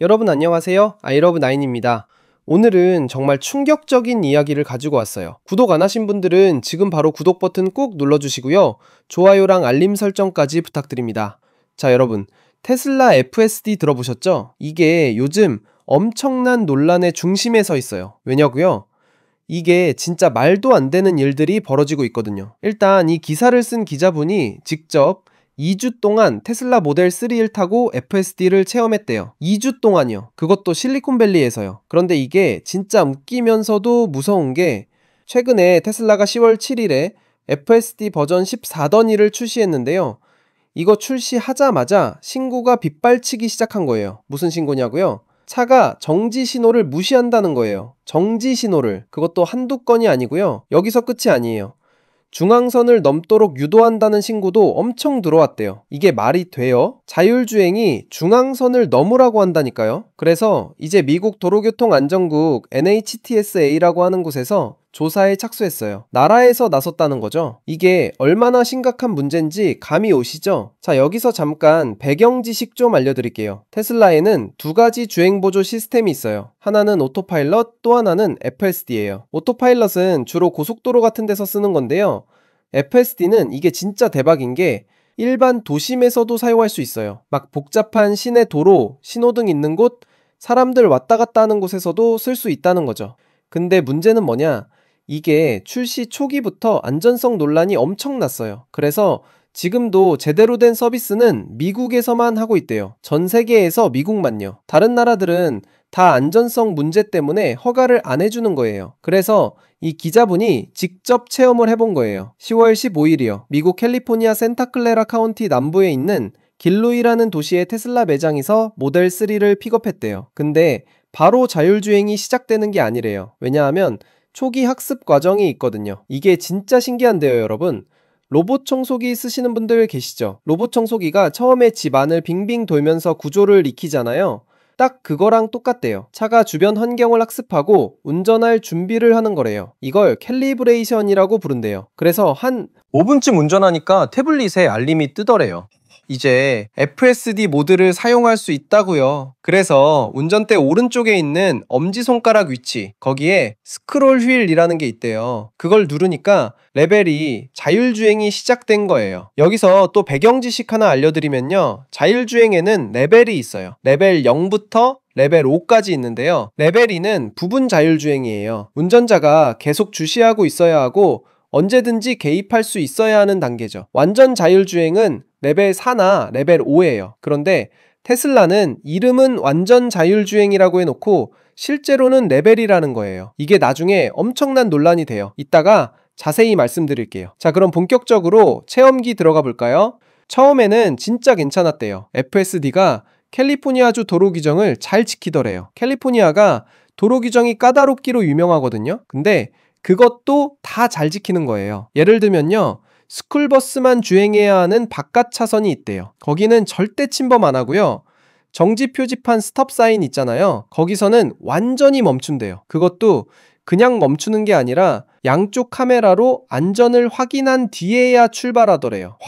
여러분 안녕하세요. 아이러브9입니다. 오늘은 정말 충격적인 이야기를 가지고 왔어요. 구독 안 하신 분들은 지금 바로 구독 버튼 꾹 눌러주시고요. 좋아요랑 알림 설정까지 부탁드립니다. 자, 여러분, 테슬라 FSD 들어보셨죠? 이게 요즘 엄청난 논란의 중심에 서 있어요. 왜냐고요? 이게 진짜 말도 안 되는 일들이 벌어지고 있거든요. 일단 이 기사를 쓴 기자분이 직접 2주 동안 테슬라 모델 3를 타고 FSD를 체험했대요. 2주 동안이요. 그것도 실리콘밸리에서요. 그런데 이게 진짜 웃기면서도 무서운 게 최근에 테슬라가 10월 7일에 FSD 버전 14.1을 출시했는데요. 이거 출시하자마자 신고가 빗발치기 시작한 거예요. 무슨 신고냐고요? 차가 정지 신호를 무시한다는 거예요. 정지 신호를. 그것도 한두 건이 아니고요. 여기서 끝이 아니에요. 중앙선을 넘도록 유도한다는 신고도 엄청 들어왔대요. 이게 말이 돼요? 자율주행이 중앙선을 넘으라고 한다니까요. 그래서 이제 미국 도로교통안전국 NHTSA라고 하는 곳에서 조사에 착수했어요. 나라에서 나섰다는 거죠. 이게 얼마나 심각한 문제인지 감이 오시죠? 자, 여기서 잠깐 배경 지식 좀 알려드릴게요. 테슬라에는 두 가지 주행보조 시스템이 있어요. 하나는 오토파일럿, 또 하나는 FSD예요. 오토파일럿은 주로 고속도로 같은 데서 쓰는 건데요. FSD는 이게 진짜 대박인 게 일반 도심에서도 사용할 수 있어요. 막 복잡한 시내 도로, 신호등 있는 곳, 사람들 왔다 갔다 하는 곳에서도 쓸 수 있다는 거죠. 근데 문제는 뭐냐? 이게 출시 초기부터 안전성 논란이 엄청났어요. 그래서 지금도 제대로 된 서비스는 미국에서만 하고 있대요. 전 세계에서 미국만요. 다른 나라들은 다 안전성 문제 때문에 허가를 안 해주는 거예요. 그래서 이 기자분이 직접 체험을 해본 거예요. 10월 15일이요. 미국 캘리포니아 센타클레라 카운티 남부에 있는 길루이라는 도시의 테슬라 매장에서 모델 3를 픽업했대요. 근데 바로 자율주행이 시작되는 게 아니래요. 왜냐하면 초기 학습 과정이 있거든요. 이게 진짜 신기한데요, 여러분. 로봇 청소기 쓰시는 분들 계시죠? 로봇 청소기가 처음에 집 안을 빙빙 돌면서 구조를 익히잖아요. 딱 그거랑 똑같대요. 차가 주변 환경을 학습하고 운전할 준비를 하는 거래요. 이걸 캘리브레이션이라고 부른대요. 그래서 한 5분쯤 운전하니까 태블릿에 알림이 뜨더래요. 이제 FSD 모드를 사용할 수 있다고요. 그래서 운전대 오른쪽에 있는 엄지손가락 위치, 거기에 스크롤 휠이라는 게 있대요. 그걸 누르니까 레벨이 자율주행이 시작된 거예요. 여기서 또 배경 지식 하나 알려드리면요. 자율주행에는 레벨이 있어요. 레벨 0부터 레벨 5까지 있는데요. 레벨 2는 부분 자율주행이에요. 운전자가 계속 주시하고 있어야 하고 언제든지 개입할 수 있어야 하는 단계죠. 완전 자율주행은 레벨 4나 레벨 5예요. 그런데 테슬라는 이름은 완전 자율주행이라고 해놓고 실제로는 레벨이라는 거예요. 이게 나중에 엄청난 논란이 돼요. 이따가 자세히 말씀드릴게요. 자, 그럼 본격적으로 체험기 들어가 볼까요? 처음에는 진짜 괜찮았대요. FSD가 캘리포니아주 도로 규정을 잘 지키더래요. 캘리포니아가 도로 규정이 까다롭기로 유명하거든요. 근데 그것도 다 잘 지키는 거예요. 예를 들면요. 스쿨버스만 주행해야 하는 바깥 차선이 있대요. 거기는 절대 침범 안 하고요. 정지 표지판 스톱 사인 있잖아요. 거기서는 완전히 멈춘대요. 그것도 그냥 멈추는 게 아니라 양쪽 카메라로 안전을 확인한 뒤에야 출발하더래요.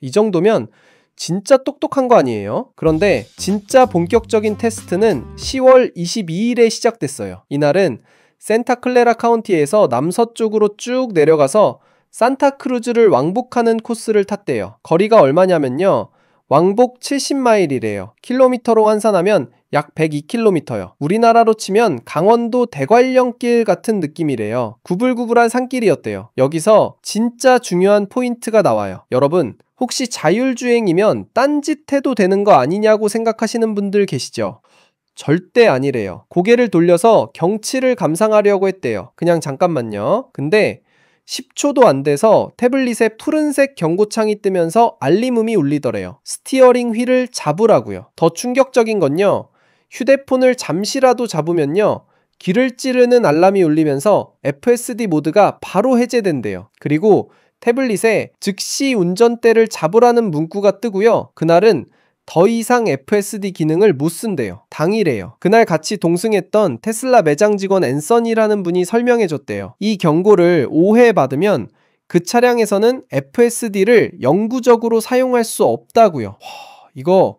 이 정도면 진짜 똑똑한 거 아니에요? 그런데 진짜 본격적인 테스트는 10월 22일에 시작됐어요. 이날은 센타클레라 카운티에서 남서쪽으로 쭉 내려가서 산타크루즈를 왕복하는 코스를 탔대요. 거리가 얼마냐면요. 왕복 70마일이래요. 킬로미터로 환산하면 약 102km요. 우리나라로 치면 강원도 대관령길 같은 느낌이래요. 구불구불한 산길이었대요. 여기서 진짜 중요한 포인트가 나와요. 여러분, 혹시 자율주행이면 딴짓해도 되는 거 아니냐고 생각하시는 분들 계시죠? 절대 아니래요. 고개를 돌려서 경치를 감상하려고 했대요. 그냥 잠깐만요. 근데 10초도 안 돼서 태블릿에 푸른색 경고창이 뜨면서 알림음이 울리더래요. 스티어링 휠을 잡으라고요. 더 충격적인 건요. 휴대폰을 잠시라도 잡으면요. 귀를 찌르는 알람이 울리면서 FSD 모드가 바로 해제된대요. 그리고 태블릿에 즉시 운전대를 잡으라는 문구가 뜨고요. 그날은 더 이상 FSD 기능을 못 쓴대요. 당일에요. 그날 같이 동승했던 테슬라 매장 직원 앤서니라는 분이 설명해줬대요. 이 경고를 오해받으면 그 차량에서는 FSD를 영구적으로 사용할 수 없다고요. 이거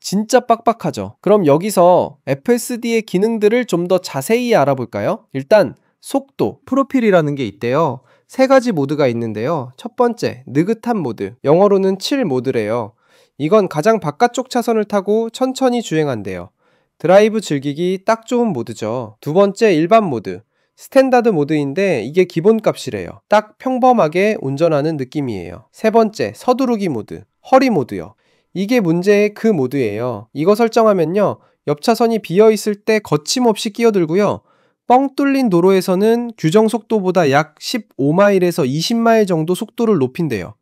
진짜 빡빡하죠. 그럼 여기서 FSD의 기능들을 좀 더 자세히 알아볼까요? 일단 속도, 프로필이라는 게 있대요. 세 가지 모드가 있는데요. 첫 번째, 느긋한 모드, 영어로는 칠 모드래요. 이건 가장 바깥쪽 차선을 타고 천천히 주행한대요. 드라이브 즐기기 딱 좋은 모드죠. 두 번째, 일반 모드, 스탠다드 모드인데 이게 기본값이래요. 딱 평범하게 운전하는 느낌이에요. 세 번째, 서두르기 모드, 허리 모드요. 이게 문제의 그 모드예요. 이거 설정하면요, 옆 차선이 비어있을 때 거침없이 끼어들고요, 뻥 뚫린 도로에서는 규정 속도보다 약 15마일에서 20마일 정도 속도를 높인대요.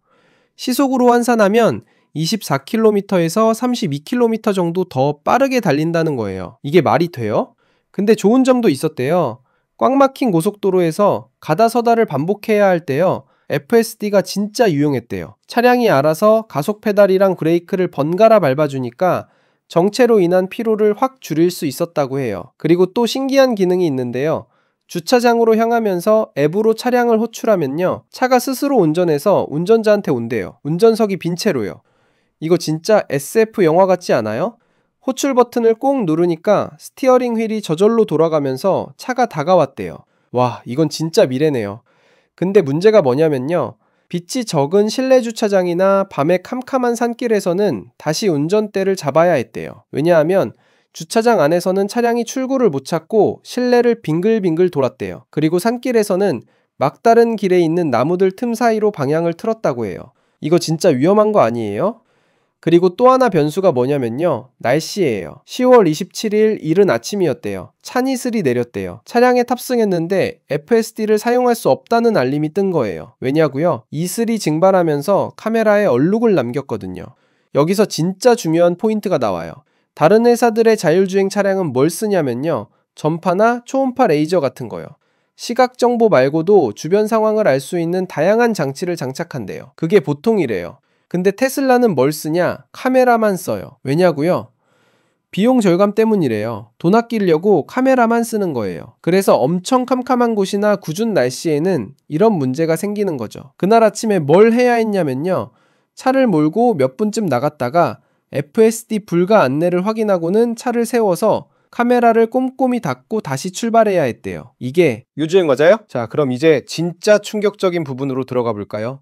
시속으로 환산하면 24km에서 32km 정도 더 빠르게 달린다는 거예요. 이게 말이 돼요? 근데 좋은 점도 있었대요. 꽉 막힌 고속도로에서 가다 서다를 반복해야 할 때요, FSD가 진짜 유용했대요. 차량이 알아서 가속 페달이랑 브레이크를 번갈아 밟아주니까 정체로 인한 피로를 확 줄일 수 있었다고 해요. 그리고 또 신기한 기능이 있는데요. 주차장으로 향하면서 앱으로 차량을 호출하면요, 차가 스스로 운전해서 운전자한테 온대요. 운전석이 빈 채로요. 이거 진짜 SF 영화 같지 않아요? 호출 버튼을 꼭 누르니까 스티어링 휠이 저절로 돌아가면서 차가 다가왔대요. 와, 이건 진짜 미래네요. 근데 문제가 뭐냐면요, 빛이 적은 실내 주차장이나 밤에 캄캄한 산길에서는 다시 운전대를 잡아야 했대요. 왜냐하면 주차장 안에서는 차량이 출구를 못 찾고 실내를 빙글빙글 돌았대요. 그리고 산길에서는 막다른 길에 있는 나무들 틈 사이로 방향을 틀었다고 해요. 이거 진짜 위험한 거 아니에요? 그리고 또 하나 변수가 뭐냐면요, 날씨예요. 10월 27일 이른 아침이었대요. 찬이슬이 내렸대요. 차량에 탑승했는데 FSD를 사용할 수 없다는 알림이 뜬 거예요. 왜냐고요? 이슬이 증발하면서 카메라에 얼룩을 남겼거든요. 여기서 진짜 중요한 포인트가 나와요. 다른 회사들의 자율주행 차량은 뭘 쓰냐면요, 전파나 초음파 레이저 같은 거요. 시각 정보 말고도 주변 상황을 알 수 있는 다양한 장치를 장착한대요. 그게 보통이래요. 근데 테슬라는 뭘 쓰냐? 카메라만 써요. 왜냐고요? 비용 절감 때문이래요. 돈 아끼려고 카메라만 쓰는 거예요. 그래서 엄청 캄캄한 곳이나 궂은 날씨에는 이런 문제가 생기는 거죠. 그날 아침에 뭘 해야 했냐면요, 차를 몰고 몇 분쯤 나갔다가 FSD 불가 안내를 확인하고는 차를 세워서 카메라를 꼼꼼히 닫고 다시 출발해야 했대요. 이게 요주행 과자요? 자, 그럼 이제 진짜 충격적인 부분으로 들어가 볼까요?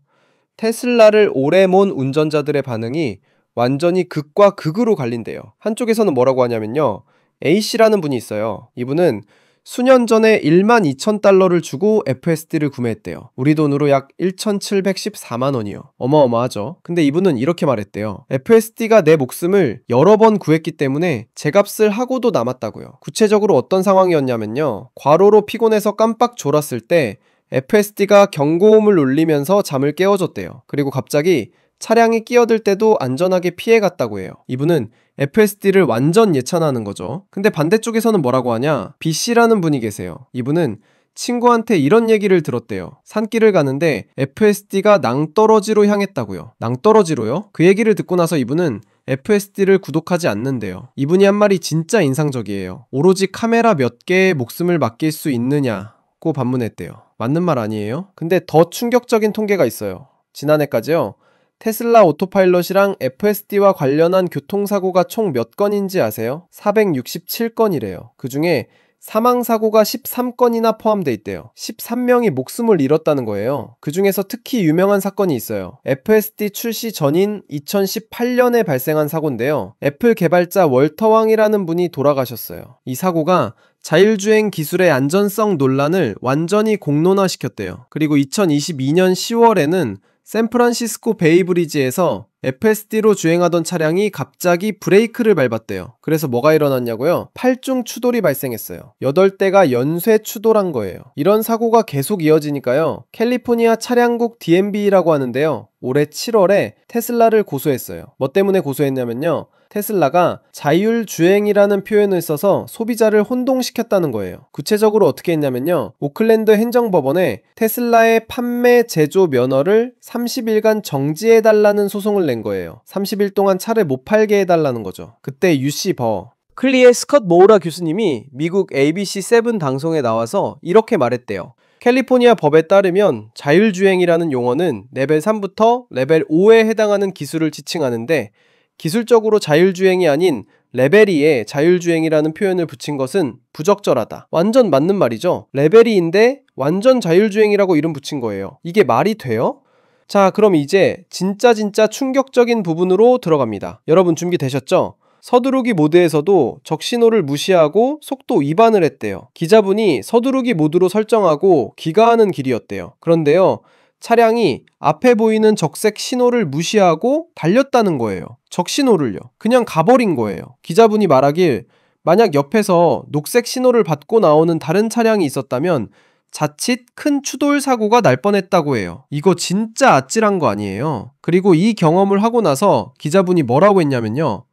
테슬라를 오래 몬 운전자들의 반응이 완전히 극과 극으로 갈린대요. 한쪽에서는 뭐라고 하냐면요, A씨라는 분이 있어요. 이분은 수년 전에 12,000달러를 주고 FSD를 구매했대요. 우리 돈으로 약 1,714만 원이요. 어마어마하죠. 근데 이분은 이렇게 말했대요. FSD가 내 목숨을 여러 번 구했기 때문에 제값을 하고도 남았다고요. 구체적으로 어떤 상황이었냐면요, 과로로 피곤해서 깜빡 졸았을 때 FSD가 경고음을 울리면서 잠을 깨워줬대요. 그리고 갑자기 차량이 끼어들 때도 안전하게 피해갔다고 해요. 이분은 FSD를 완전 예찬하는 거죠. 근데 반대쪽에서는 뭐라고 하냐? B씨라는 분이 계세요. 이분은 친구한테 이런 얘기를 들었대요. 산길을 가는데 FSD가 낭떠러지로 향했다고요. 낭떠러지로요? 그 얘기를 듣고 나서 이분은 FSD를 구독하지 않는데요. 이분이 한 말이 진짜 인상적이에요. 오로지 카메라 몇 개에 목숨을 맡길 수 있느냐고 반문했대요. 맞는 말 아니에요? 근데 더 충격적인 통계가 있어요. 지난해까지요, 테슬라 오토파일럿이랑 FSD와 관련한 교통사고가 총 몇 건인지 아세요? 467건이래요. 그 중에 사망사고가 13건이나 포함돼 있대요. 13명이 목숨을 잃었다는 거예요. 그 중에서 특히 유명한 사건이 있어요. FSD 출시 전인 2018년에 발생한 사고인데요. 애플 개발자 월터 왕이라는 분이 돌아가셨어요. 이 사고가 자율주행 기술의 안전성 논란을 완전히 공론화시켰대요. 그리고 2022년 10월에는 샌프란시스코 베이브리지에서 FSD로 주행하던 차량이 갑자기 브레이크를 밟았대요. 그래서 뭐가 일어났냐고요? 8중 추돌이 발생했어요. 8대가 연쇄 추돌한 거예요. 이런 사고가 계속 이어지니까요, 캘리포니아 차량국 DMV라고 하는데요, 올해 7월에 테슬라를 고소했어요. 뭐 때문에 고소했냐면요, 테슬라가 자율주행이라는 표현을 써서 소비자를 혼동시켰다는 거예요. 구체적으로 어떻게 했냐면요, 오클랜드 행정법원에 테슬라의 판매 제조 면허를 30일간 정지해달라는 소송을 낸 거예요. 30일 동안 차를 못 팔게 해달라는 거죠. 그때 유씨 버클리의 스컷 모우라 교수님이 미국 ABC7 방송에 나와서 이렇게 말했대요. 캘리포니아 법에 따르면 자율주행이라는 용어는 레벨 3부터 레벨 5에 해당하는 기술을 지칭하는데, 기술적으로 자율주행이 아닌 레벨 2에 자율주행이라는 표현을 붙인 것은 부적절하다. 완전 맞는 말이죠. 레벨 2인데 완전 자율주행이라고 이름 붙인 거예요. 이게 말이 돼요? 자, 그럼 이제 진짜 충격적인 부분으로 들어갑니다. 여러분 준비되셨죠? 서두르기 모드에서도 적신호를 무시하고 속도 위반을 했대요. 기자분이 서두르기 모드로 설정하고 귀가하는 길이었대요. 그런데요, 차량이 앞에 보이는 적색 신호를 무시하고 달렸다는 거예요. 적신호를요. 그냥 가버린 거예요. 기자분이 말하길, 만약 옆에서 녹색 신호를 받고 나오는 다른 차량이 있었다면 자칫 큰 추돌 사고가 날 뻔했다고 해요. 이거 진짜 아찔한 거 아니에요? 그리고 이 경험을 하고 나서 기자분이 뭐라고 했냐면요,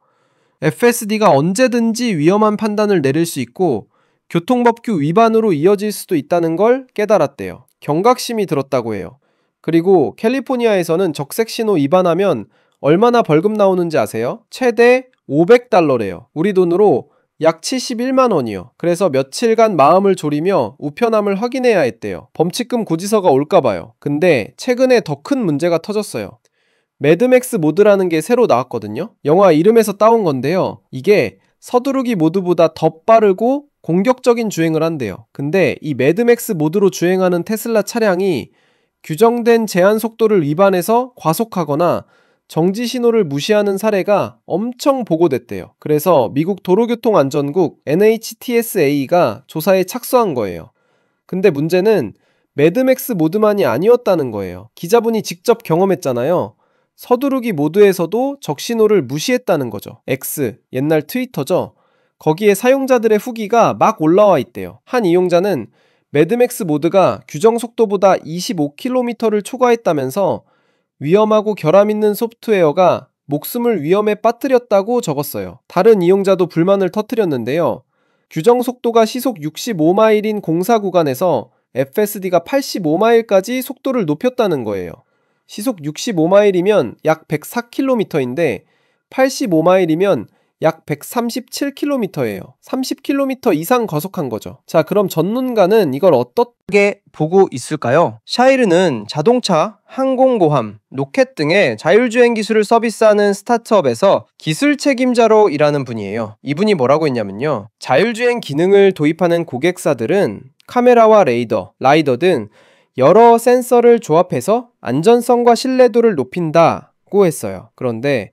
FSD가 언제든지 위험한 판단을 내릴 수 있고 교통법규 위반으로 이어질 수도 있다는 걸 깨달았대요. 경각심이 들었다고 해요. 그리고 캘리포니아에서는 적색 신호 위반하면 얼마나 벌금 나오는지 아세요? 최대 $500래요. 우리 돈으로 약 71만 원이요. 그래서 며칠간 마음을 졸이며 우편함을 확인해야 했대요. 범칙금 고지서가 올까봐요. 근데 최근에 더 큰 문제가 터졌어요. 매드맥스 모드라는 게 새로 나왔거든요. 영화 이름에서 따온 건데요. 이게 서두르기 모드보다 더 빠르고 공격적인 주행을 한대요. 근데 이 매드맥스 모드로 주행하는 테슬라 차량이 규정된 제한 속도를 위반해서 과속하거나 정지 신호를 무시하는 사례가 엄청 보고됐대요. 그래서 미국 도로교통안전국 NHTSA가 조사에 착수한 거예요. 근데 문제는 매드맥스 모드만이 아니었다는 거예요. 기자분이 직접 경험했잖아요. 서두르기 모드에서도 적신호를 무시했다는 거죠. X, 옛날 트위터죠. 거기에 사용자들의 후기가 막 올라와 있대요. 한 이용자는 매드맥스 모드가 규정 속도보다 25km를 초과했다면서 위험하고 결함 있는 소프트웨어가 목숨을 위험에 빠뜨렸다고 적었어요. 다른 이용자도 불만을 터뜨렸는데요. 규정 속도가 시속 65마일인 공사 구간에서 FSD가 85마일까지 속도를 높였다는 거예요. 시속 65마일이면 약 104km인데 85마일이면 약 137km예요. 30km 이상 거속한 거죠. 자, 그럼 전문가는 이걸 어떻게 보고 있을까요? 샤이르는 자동차, 항공모함, 로켓 등의 자율주행 기술을 서비스하는 스타트업에서 기술 책임자로 일하는 분이에요. 이분이 뭐라고 했냐면요, 자율주행 기능을 도입하는 고객사들은 카메라와 레이더, 라이더 등 여러 센서를 조합해서 안전성과 신뢰도를 높인다고 했어요. 그런데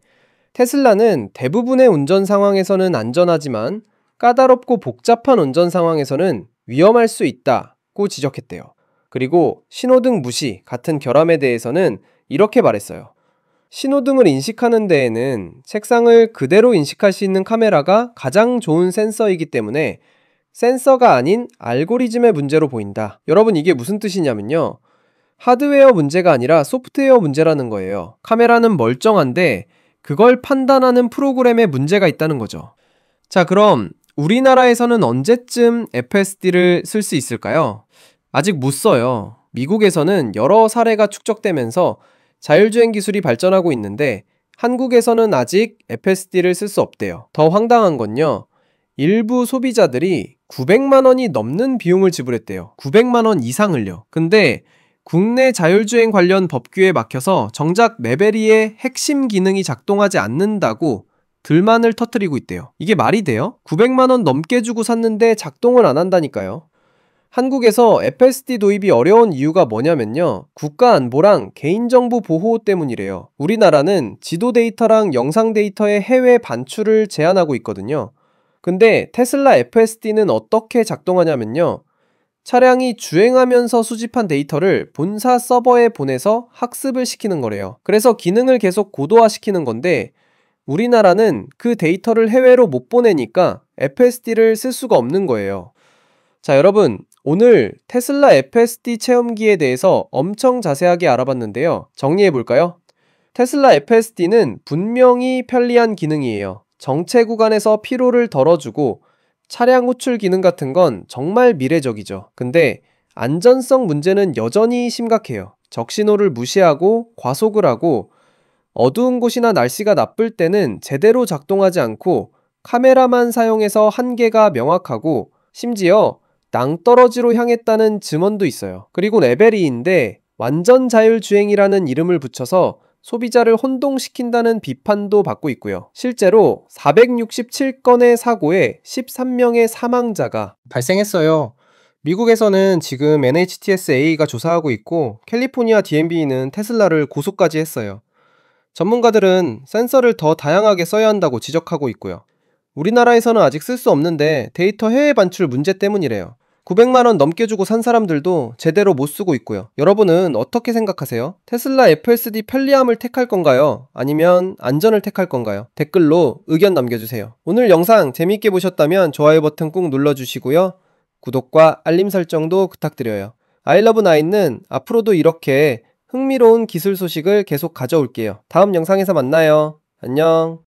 테슬라는 대부분의 운전 상황에서는 안전하지만 까다롭고 복잡한 운전 상황에서는 위험할 수 있다고 지적했대요. 그리고 신호등 무시 같은 결함에 대해서는 이렇게 말했어요. 신호등을 인식하는 데에는 색상을 그대로 인식할 수 있는 카메라가 가장 좋은 센서이기 때문에 센서가 아닌 알고리즘의 문제로 보인다. 여러분, 이게 무슨 뜻이냐면요, 하드웨어 문제가 아니라 소프트웨어 문제라는 거예요. 카메라는 멀쩡한데 그걸 판단하는 프로그램에 문제가 있다는 거죠. 자, 그럼 우리나라에서는 언제쯤 FSD를 쓸 수 있을까요? 아직 못 써요. 미국에서는 여러 사례가 축적되면서 자율주행 기술이 발전하고 있는데 한국에서는 아직 FSD를 쓸 수 없대요. 더 황당한 건요, 일부 소비자들이 900만 원이 넘는 비용을 지불했대요. 900만 원 이상을요. 근데 국내 자율주행 관련 법규에 막혀서 정작 레벨 2의 핵심 기능이 작동하지 않는다고 들만을 터뜨리고 있대요. 이게 말이 돼요? 900만 원 넘게 주고 샀는데 작동을 안 한다니까요. 한국에서 FSD 도입이 어려운 이유가 뭐냐면요, 국가 안보랑 개인정보 보호 때문이래요. 우리나라는 지도 데이터랑 영상 데이터의 해외 반출을 제한하고 있거든요. 근데 테슬라 FSD는 어떻게 작동하냐면요, 차량이 주행하면서 수집한 데이터를 본사 서버에 보내서 학습을 시키는 거래요. 그래서 기능을 계속 고도화시키는 건데 우리나라는 그 데이터를 해외로 못 보내니까 FSD를 쓸 수가 없는 거예요. 자, 여러분, 오늘 테슬라 FSD 체험기에 대해서 엄청 자세하게 알아봤는데요. 정리해볼까요? 테슬라 FSD는 분명히 편리한 기능이에요. 정체 구간에서 피로를 덜어주고 차량 호출 기능 같은 건 정말 미래적이죠. 근데 안전성 문제는 여전히 심각해요. 적신호를 무시하고 과속을 하고 어두운 곳이나 날씨가 나쁠 때는 제대로 작동하지 않고 카메라만 사용해서 한계가 명확하고 심지어 낭떠러지로 향했다는 증언도 있어요. 그리고 레벨 2인데 완전 자율주행이라는 이름을 붙여서 소비자를 혼동시킨다는 비판도 받고 있고요. 실제로 467건의 사고에 13명의 사망자가 발생했어요. 미국에서는 지금 NHTSA가 조사하고 있고 캘리포니아 DMV는 테슬라를 고소까지 했어요. 전문가들은 센서를 더 다양하게 써야 한다고 지적하고 있고요. 우리나라에서는 아직 쓸 수 없는데 데이터 해외 반출 문제 때문이래요. 900만 원 넘게 주고 산 사람들도 제대로 못 쓰고 있고요. 여러분은 어떻게 생각하세요? 테슬라 FSD 편리함을 택할 건가요? 아니면 안전을 택할 건가요? 댓글로 의견 남겨주세요. 오늘 영상 재밌게 보셨다면 좋아요 버튼 꾹 눌러주시고요. 구독과 알림 설정도 부탁드려요. 아이러브9는 앞으로도 이렇게 흥미로운 기술 소식을 계속 가져올게요. 다음 영상에서 만나요. 안녕.